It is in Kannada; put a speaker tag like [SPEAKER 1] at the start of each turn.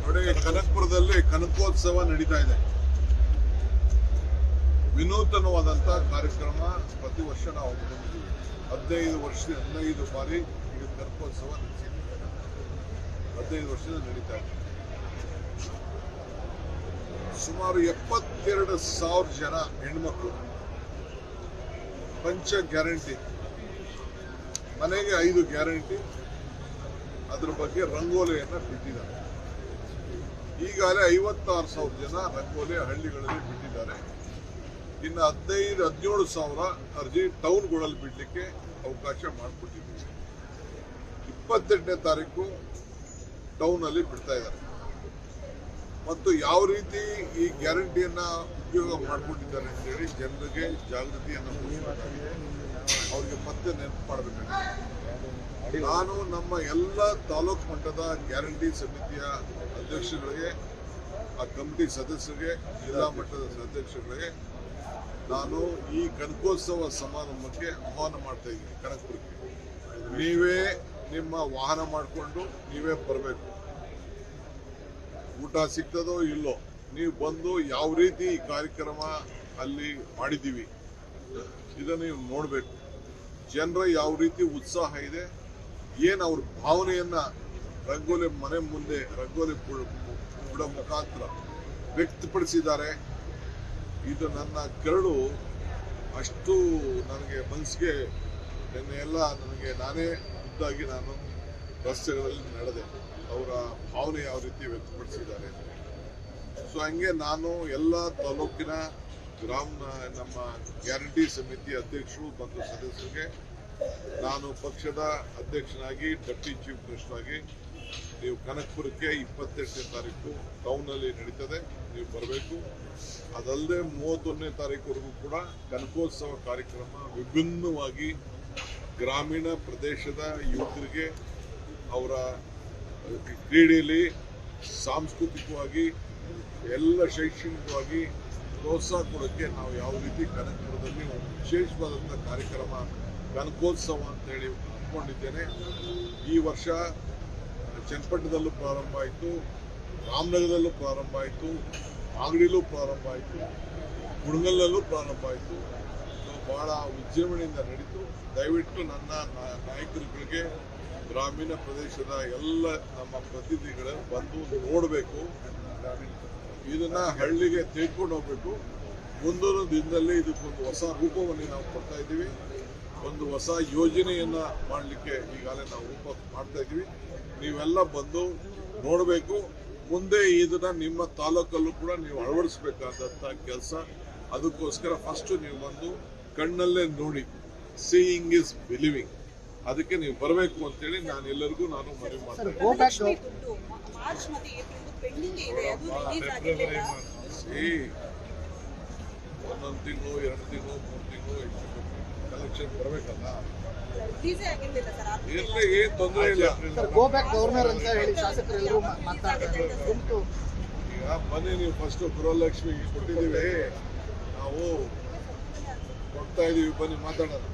[SPEAKER 1] ನೋಡಿ, ಕನಕಪುರದಲ್ಲಿ ಕನಕೋತ್ಸವ ನಡೀತಾ ಇದೆ. ವಿನೂತನವಾದಂತ ಕಾರ್ಯಕ್ರಮ ಪ್ರತಿ ವರ್ಷ ನಾವು ಹಮ್ಮಿಕೊಂಡಿದ್ದೀವಿ. 15 ಬಾರಿ ಈಗ ಕನಕೋತ್ಸವ ನಡೆಸಿದ್ದೀವಿ. 15 ವರ್ಷದಿಂದ ನಡೀತಾ ಇದೆ. ಸುಮಾರು 72,000 ಜನ ಹೆಣ್ಮಕ್ಳು ಪಂಚ ಗ್ಯಾರಂಟಿ, ಮನೆಗೆ 5 ಗ್ಯಾರಂಟಿ, ಅದ್ರ ಬಗ್ಗೆ ರಂಗೋಲಿಯನ್ನ ಬಿಟ್ಟಿದ್ದಾರೆ. ಈಗಾಗಲೇ 56,000 ಜನ ರಂಗೋಲಿ ಹಳ್ಳಿಗಳಲ್ಲಿ ಬಿಟ್ಟಿದ್ದಾರೆ. ಇನ್ನು 17,000 ಅರ್ಜಿ ಟೌನ್ಗಳಲ್ಲಿ ಬಿಡಲಿಕ್ಕೆ ಅವಕಾಶ ಮಾಡಿಕೊಟ್ಟಿದ್ದೀವಿ. 28ನೇ ತಾರೀಕು ಟೌನ್ ಅಲ್ಲಿ ಬಿಡ್ತಾ ಇದ್ದಾರೆ. ಮತ್ತು ಯಾವ ರೀತಿ ಈ ಗ್ಯಾರಂಟಿಯನ್ನ ಉಪಯೋಗ ಮಾಡಿಕೊಂಡಿದ್ದಾರೆ ಅಂತೇಳಿ ಜನರಿಗೆ ಜಾಗೃತಿಯನ್ನು ಮೂಡಿಸಬೇಕಾಗಿದೆ. ಅವ್ರಿಗೆ ಮತ್ತೆ ನೆನಪು ಮಾಡಬೇಕಾಗಿದೆ. ನಾನು ನಮ್ಮ ಎಲ್ಲ ತಾಲೂಕು ಮಟ್ಟದ ಗ್ಯಾರಂಟಿ ಸಮಿತಿಯ ಅಧ್ಯಕ್ಷಗಳಿಗೆ, ಆ ಕಮಿಟಿ ಸದಸ್ಯರಿಗೆ, ಜಿಲ್ಲಾ ಮಟ್ಟದ ಅಧ್ಯಕ್ಷಗಳಿಗೆ ನಾನು ಈ ಕನಕೋತ್ಸವ ಸಮಾರಂಭಕ್ಕೆ ಆಹ್ವಾನ ಮಾಡ್ತಾ ಇದ್ದೀನಿ. ಕನಕಪುರಕ್ಕೆ ನೀವೇ ನಿಮ್ಮ ವಾಹನ ಮಾಡಿಕೊಂಡು ನೀವೇ ಬರಬೇಕು. ಊಟ ಸಿಗ್ತದೋ ಇಲ್ಲೋ, ನೀವು ಬಂದು ಯಾವ ರೀತಿ ಈ ಕಾರ್ಯಕ್ರಮ ಅಲ್ಲಿ ಮಾಡಿದ್ದೀವಿ ಇದನ್ನು ನೀವು ನೋಡಬೇಕು. ಜನರ ಯಾವ ರೀತಿ ಉತ್ಸಾಹ ಇದೆ, ಏನು ಅವ್ರ ಭಾವನೆಯನ್ನ ರಂಗೋಲಿ ಮನೆ ಮುಂದೆ ರಂಗೋಲಿ ಬಿಡೋ ಮುಖಾಂತರ ವ್ಯಕ್ತಪಡಿಸಿದ್ದಾರೆ. ಇದು ನನ್ನ ಕರಡು ಅಷ್ಟು ನನಗೆ ಮನಸ್ಸಿಗೆ ಎಲ್ಲ ನನಗೆ ನಾನೇ ಖುದ್ದಾಗಿ ನಾನು ರಸ್ತೆಗಳಲ್ಲಿ ನಡೆದೆ. ಅವರ ಭಾವನೆ ಯಾವ ರೀತಿ ವ್ಯಕ್ತಪಡಿಸಿದ್ದಾರೆ. ಸೊ ಹಂಗೆ ನಾನು ಎಲ್ಲ ತಾಲೂಕಿನ ನಮ್ಮ ಗ್ಯಾರಂಟಿ ಸಮಿತಿ ಅಧ್ಯಕ್ಷರು ಮತ್ತು ಸದಸ್ಯರಿಗೆ ನಾನು ಪಕ್ಷದ ಅಧ್ಯಕ್ಷನಾಗಿ ಡೆಪ್ಟಿ ಚೀಫ್ ಮಿನಿಸ್ಟರ್ ಆಗಿ ನೀವು ಕನಕಪುರಕ್ಕೆ 28ನೇ ತಾರೀಕು ಟೌನಲ್ಲಿ ನಡೀತದೆ, ನೀವು ಬರಬೇಕು. ಅದಲ್ಲದೆ 31ನೇ ತಾರೀಕುವರೆಗೂ ಕೂಡ ಕನಕೋತ್ಸವ ಕಾರ್ಯಕ್ರಮ ವಿಭಿನ್ನವಾಗಿ ಗ್ರಾಮೀಣ ಪ್ರದೇಶದ ಯುವಕರಿಗೆ ಅವರ ಕ್ರೀಡೆಯಲ್ಲಿ, ಸಾಂಸ್ಕೃತಿಕವಾಗಿ, ಎಲ್ಲ ಶೈಕ್ಷಣಿಕವಾಗಿ ಪ್ರೋತ್ಸಾಹ ಕೊಡೋಕ್ಕೆ ನಾವು ಯಾವ ರೀತಿ ಕನಕಪುರದಲ್ಲಿ ಒಂದು ವಿಶೇಷವಾದಂಥ ಕಾರ್ಯಕ್ರಮ ಕನಕೋತ್ಸವ ಅಂತೇಳಿ ಅಂದ್ಕೊಂಡಿದ್ದೇನೆ. ಈ ವರ್ಷ ಚನ್ನಪಟ್ಟಣದಲ್ಲೂ ಪ್ರಾರಂಭ ಆಯಿತು, ರಾಮನಗರದಲ್ಲೂ ಪ್ರಾರಂಭ ಆಯಿತು, ಮಾಗಡಿಲೂ ಪ್ರಾರಂಭ ಆಯಿತು, ಕುಣಗಲ್ಲಲ್ಲೂ ಪ್ರಾರಂಭ ಆಯಿತು. ಬಹಳ ವಿಜೃಂಭಣೆಯಿಂದ ನಡೀತು. ದಯವಿಟ್ಟು ನನ್ನ ನಾಯಕರುಗಳಿಗೆ, ಗ್ರಾಮೀಣ ಪ್ರದೇಶದ ಎಲ್ಲ ನಮ್ಮ ಪ್ರತಿನಿಧಿಗಳು ಬಂದು ನೋಡಬೇಕು. ಇದನ್ನ ಹಳ್ಳಿಗೆ ತೆಗೆದುಕೊಂಡು ಹೋಗ್ಬೇಕು. ಮುಂದೊಂದು ದಿನದಲ್ಲಿ ಇದಕ್ಕೊಂದು ಹೊಸ ರೂಪವನ್ನು ನಾವು ಕೊಡ್ತಾ ಇದ್ದೀವಿ. ಒಂದು ಹೊಸ ಯೋಜನೆಯನ್ನ ಮಾಡಲಿಕ್ಕೆ ಈಗಾಗಲೇ ನಾವು ರೂಪ ಮಾಡ್ತಾ ಇದ್ದೀವಿ. ನೀವೆಲ್ಲ ಬಂದು ನೋಡಬೇಕು. ಮುಂದೆ ಇದನ್ನ ನಿಮ್ಮ ತಾಲೂಕಲ್ಲೂ ಕೂಡ ನೀವು ಅಳವಡಿಸಬೇಕಾದಂಥ ಕೆಲಸ. ಅದಕ್ಕೋಸ್ಕರ ಫಸ್ಟ್ ನೀವು ಬಂದು ಕಣ್ಣಲ್ಲೇ ನೋಡಿ, ಸೀಯಿಂಗ್ ಇಸ್ ಬಿಲೀವಿಂಗ್. ಅದಕ್ಕೆ ನೀವು ಬರಬೇಕು ಅಂತೇಳಿ ನಾನು ಎಲ್ಲರಿಗೂ ನಾನು ಮನವಿ ಮಾಡ್ತೇನೆ. ಒಂದೊಂದು ತಿಂಗಳು, 2 ತಿಂಗಳು, 3 ತಿಂಗಳು ಕಲೆಕ್ಷನ್ ಬರಬೇಕಲ್ಲ. ಏನ್ ತೊಂದರೆ ಇಲ್ಲ. ಈಗ ಬನ್ನಿ, ನೀವು ಫಸ್ಟ್ ಗೃಹಲಕ್ಷ್ಮಿಗೆ ಕೊಟ್ಟಿದ್ದೀವಿ, ನಾವು ಕೊಡ್ತಾ ಇದೀವಿ, ಬನ್ನಿ ಮಾತಾಡೋಣ.